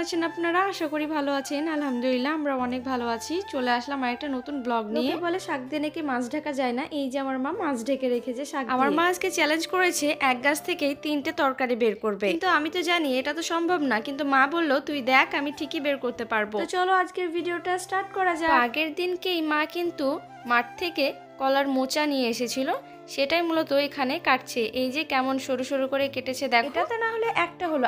আছেন আপনারা? আশা করি ভালো আছেন। আলহামদুলিল্লাহ আমরা অনেক ভালো আছি। চলে আসলাম আরেকটা নতুন ব্লগ নিয়ে। বলে শাক দিয়ে নাকি মাছ ঢাকা যায় না। এই যে আমার মা মাছ ঢেকে রেখেছে শাক দিয়ে। আমার মা আজকে চ্যালেঞ্জ করেছে এক গাছ থেকেই 3টে তরকারি বের করবে। কিন্তু আমি তো জানি এটা তো সম্ভব না, কিন্তু মা বলল তুই দেখ আমি ঠিকই বের করতে পারবো। তো চলো আজকের ভিডিওটা স্টার্ট করা যাক। আগের দিনকেই মা কিন্তু মাঠ থেকে কলার মোচা নিয়ে এসেছিল, সেটাই মূলত এখানে কাটছে। এই যে কেমন সরু সরু করে কেটেছে দেখো। এটাতে না হলে একটা হলো,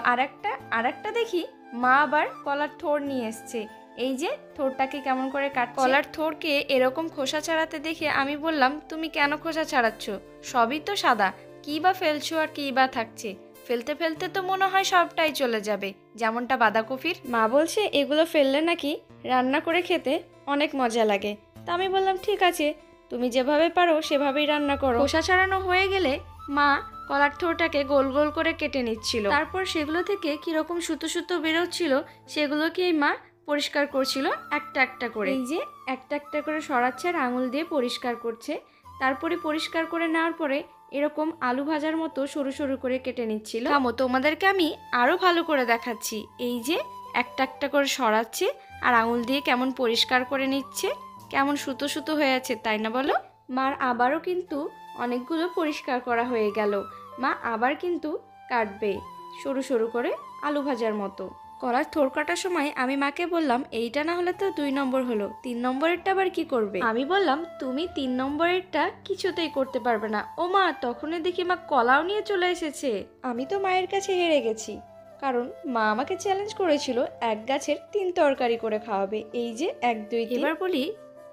আরেকটা দেখি মা আবার কলার থোর নিয়ে এসছে। এই যে থোরটাকে কেমন করে কাট, কলার থোরকে এরকম খোসা ছাড়াতে দেখে আমি বললাম তুমি কেন খোসা ছাড়াচ্ছ? সবই তো সাদা, কি বা ফেলছো আর কি বা থাকছে? ফেলতে ফেলতে তো মনে হয় সবটাই চলে যাবে, যেমনটা বাঁধাকপির। মা বলছে এগুলো ফেললে নাকি রান্না করে খেতে অনেক মজা লাগে। তা আমি বললাম ঠিক আছে, তুমি যেভাবে পারো সেভাবেই রান্না করো। খোসা ছাড়ানো হয়ে গেলে মা কলার থোরটাকে গোল গোল করে কেটে নিচ্ছিল। তারপর সেগুলো থেকে কিরকম সুতো সুতো বেরোচ্ছিল সেগুলোকে মা পরিষ্কার করছিল একটা একটা করে। এই যে একটা একটা করে সরাচ্ছে আর আঙুল দিয়ে পরিষ্কার করছে। তারপরে পরিষ্কার করে নেওয়ার পরে এরকম আলু ভাজার মতো সরু সরু করে কেটে নিচ্ছিল। থামো, তোমাদেরকে আমি আরো ভালো করে দেখাচ্ছি। এই যে একটা একটা করে সরাচ্ছে আর আঙুল দিয়ে কেমন পরিষ্কার করে নিচ্ছে, কেমন সুতো সুতো হয়ে আছে, তাই না বলো? মার আবারও কিন্তু অনেকগুলো পরিষ্কার করা হয়ে গেল। মা আবার কিন্তু কাটবে সরু সরু করে আলু ভাজার মতো। কলার থোর কাটার সময় আমি মাকে বললাম এইটা না হলে তো 2 নম্বর হলো, 3 নম্বরেরটা আবার কি করবে? আমি বললাম তুমি 3 নম্বরেরটা কিছুতেই করতে পারবে না। ও মা, তখনই দেখি মা কলাও নিয়ে চলে এসেছে। আমি তো মায়ের কাছে হেরে গেছি, কারণ মা আমাকে চ্যালেঞ্জ করেছিল এক গাছের 3 তরকারি করে খাওয়াবে। এই যে 1 2 3। এবার বলি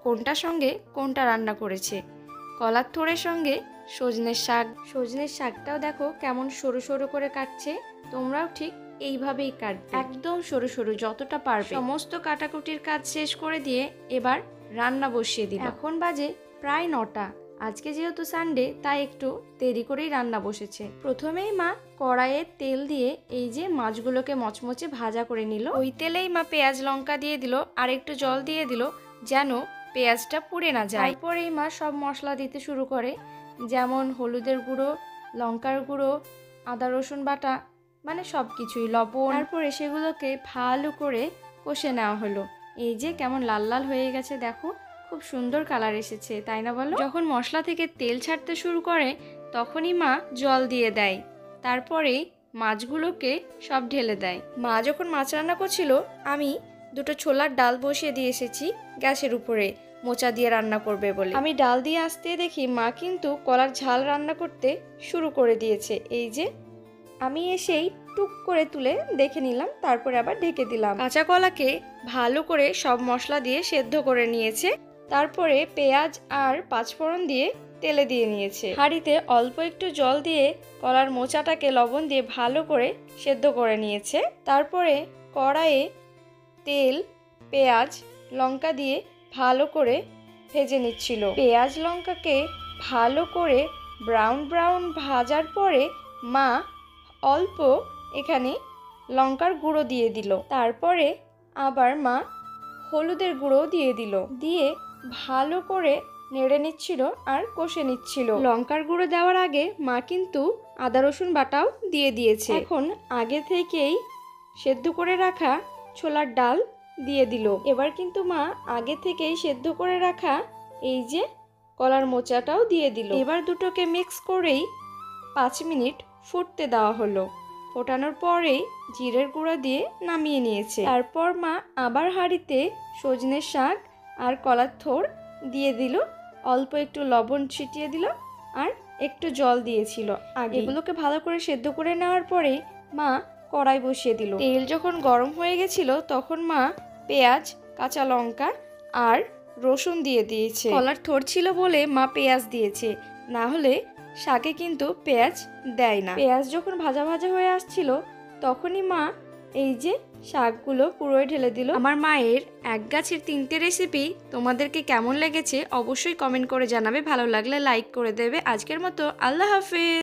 কোনটার সঙ্গে কোনটা রান্না করেছে। কলার থোড়ের সঙ্গে সজনের শাক। সজনের শাকটাও দেখো কেমন সরু সরু করে কাটছে। তোমরাও ঠিক এইভাবেই কাটবে, একদম সরু সরু যতটা পারবে। সমস্ত কাটাকুটির কাজ শেষ করে দিয়ে এবার রান্না বসিয়ে দিল। এখন বাজে প্রায় 9টা। আজকে যেহেতু সানডে তাই একটু দেরি করেই রান্না বসেছে। প্রথমেই মা কড়াইয়ে তেল দিয়ে এই যে মাছগুলোকে মচমচে ভাজা করে নিল। ওই তেলেই মা পেঁয়াজ লঙ্কা দিয়ে দিল আর একটু জল দিয়ে দিল যেন পেঁয়াজটা পুড়ে না যায়। তারপরেই মা সব মশলা দিতে শুরু করে, যেমন হলুদের গুঁড়ো, লঙ্কার গুঁড়ো, আদা রসুন বাটা, মানে সব কিছুই, লবণ। তারপরে সেগুলোকে ভালো করে কষে নেওয়া হলো। এই যে কেমন লাল লাল হয়ে গেছে দেখো, খুব সুন্দর কালার এসেছে, তাই না বলো? যখন মশলা থেকে তেল ছাড়তে শুরু করে তখনই মা জল দিয়ে দেয়। তারপরেই মাছগুলোকে সব ঢেলে দেয়। মা যখন মাছ রান্না করছিল আমি 2টো ছোলার ডাল বসিয়ে দিয়ে এসেছি গ্যাসের উপরে, মোচা দিয়ে রান্না করবে বলে। আমি ডাল দিয়ে আসতে দেখি মা কিন্তু কলার ঝাল রান্না করতে শুরু করে দিয়েছে। এই যে আমি এসেই টুক করে তুলে দেখে নিলাম, তারপরে আবার ঢেকে দিলাম। কাঁচা কলাকে ভালো করে সব মশলা দিয়ে সেদ্ধ করে নিয়েছে। তারপরে পেঁয়াজ আর পাঁচফোড়ন দিয়ে তেলে দিয়ে নিয়েছে। হাঁড়িতে অল্প একটু জল দিয়ে কলার মোচাটাকে লবণ দিয়ে ভালো করে সেদ্ধ করে নিয়েছে। তারপরে কড়াইয়ে তেল, পেঁয়াজ, লঙ্কা দিয়ে ভালো করে ভেজে নিচ্ছিল। পেঁয়াজ লঙ্কাকে ভালো করে ব্রাউন ব্রাউন ভাজার পরে মা অল্প এখানে লঙ্কার গুঁড়ো দিয়ে দিল। তারপরে আবার মা হলুদের গুঁড়ো দিয়ে দিল, দিয়ে ভালো করে নেড়ে নিচ্ছিল আর কষে নিচ্ছিল। লঙ্কার গুঁড়ো দেওয়ার আগে মা কিন্তু আদা রসুন বাটাও দিয়ে দিয়েছে। এখন আগে থেকেই সেদ্ধ করে রাখা ছোলার ডাল দিয়ে দিল। এবার কিন্তু মা আগে থেকেই সেদ্ধ করে রাখা এই যে কলার মোচাটাও দিয়ে দিল। এবার দুটোকে মিক্স করেই 5 মিনিট ফুটতে দেওয়া হলো। ফোটানোর পরেই জিরের গুঁড়া দিয়ে নামিয়ে নিয়েছে। তারপর মা আবার হাঁড়িতে সজনের শাক আর কলার থোর দিয়ে দিল, অল্প একটু লবণ ছিটিয়ে দিল আর একটু জল দিয়েছিল আগে। এগুলোকে ভালো করে সেদ্ধ করে নেওয়ার পরে মা কড়াই বসিয়ে দিল। তেল যখন গরম হয়ে গেছিল তখন মা পেঁয়াজ, কাঁচা লঙ্কা আর রসুন দিয়ে দিয়েছে। কলার থোর ছিল বলে মা পেঁয়াজ দিয়েছে, না হলে শাকে কিন্তু পেঁয়াজ দেয় না। পেঁয়াজ যখন ভাজা ভাজা হয়ে আসছিল তখনই মা এই যে শাকগুলো পুরোই ঢেলে দিল। আমার মায়ের এক গাছের 3টে রেসিপি তোমাদেরকে কেমন লেগেছে অবশ্যই কমেন্ট করে জানাবে। ভালো লাগলে লাইক করে দেবে। আজকের মতো আল্লাহ হাফেজ।